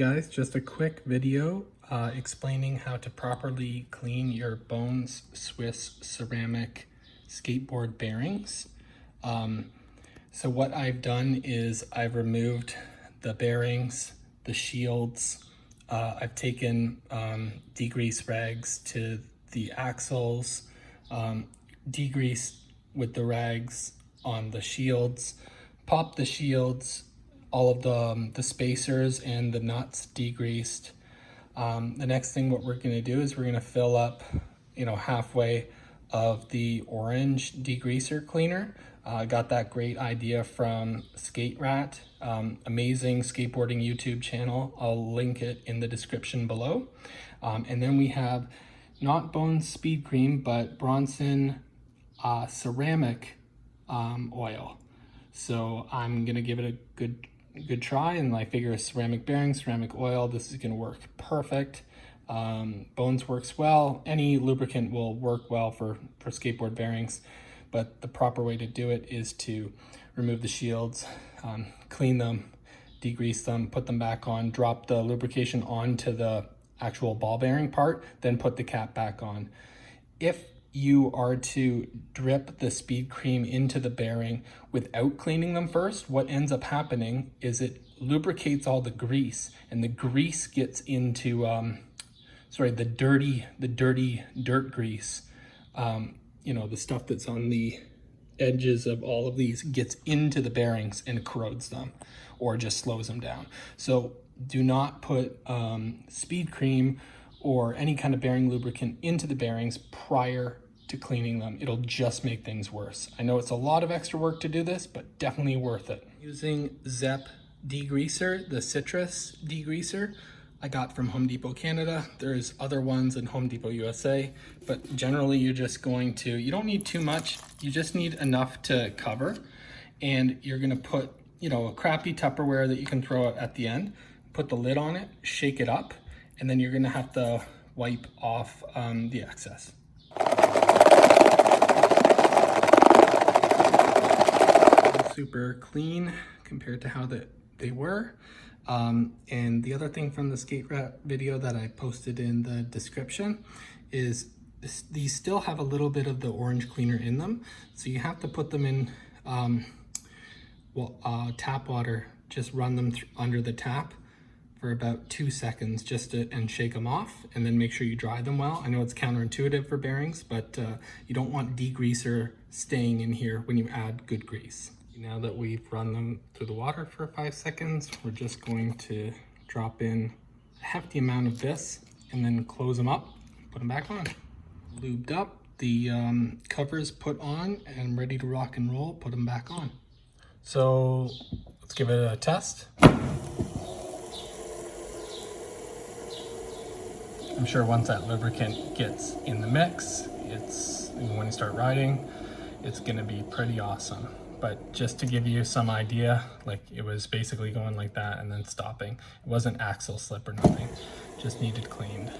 Guys, just a quick video explaining how to properly clean your Bones Swiss ceramic skateboard bearings. So what I've done is I've removed the bearings, the shields. I've taken degrease rags to the axles, degreased with the rags on the shields, popped the shields, all of the spacers and the nuts degreased. The next thing what we're going to do is we're going to fill up, halfway of the orange degreaser cleaner. I got that great idea from Skate Rat, amazing skateboarding YouTube channel. I'll link it in the description below. And then we have not Bones Speed Cream, but Bronson ceramic oil. So I'm gonna give it a good try, and I figure ceramic bearing, ceramic oil, this is gonna work perfect. Bones works well. Any lubricant will work well for skateboard bearings, but the proper way to do it is to remove the shields, clean them, degrease them, put them back on, drop the lubrication onto the actual ball bearing part, then put the cap back on. If you are to drip the speed cream into the bearing without cleaning them first, what ends up happening is it lubricates all the grease, and the grease gets into the dirty dirt grease. The stuff that's on the edges of all of these gets into the bearings and corrodes them or just slows them down. So do not put speed cream or any kind of bearing lubricant into the bearings prior to cleaning them. It'll just make things worse. I know it's a lot of extra work to do this, but definitely worth it. Using Zepp degreaser, the citrus degreaser I got from Home Depot Canada. There's other ones in Home Depot USA, but generally you're just going to, you don't need too much, you just need enough to cover, and you're gonna put, a crappy Tupperware that you can throw at the end, put the lid on it, shake it up, and then you're gonna have to wipe off the excess. Super clean compared to how they were. And the other thing from the Skate Rat video that I posted in the description is these still have a little bit of the orange cleaner in them. So you have to put them in tap water, just run them under the tap for about 2 seconds and shake them off, and then make sure you dry them well. I know it's counterintuitive for bearings, but you don't want degreaser staying in here when you add good grease. Now that we've run them through the water for 5 seconds, we're just going to drop in a hefty amount of this and then close them up, put them back on. Lubed up, the covers put on and ready to rock and roll, put them back on. So let's give it a test. I'm sure once that lubricant gets in the mix, when you start riding, it's gonna be pretty awesome. But just to give you some idea, it was basically going like that and then stopping. It wasn't axle slip or nothing, just needed cleaned.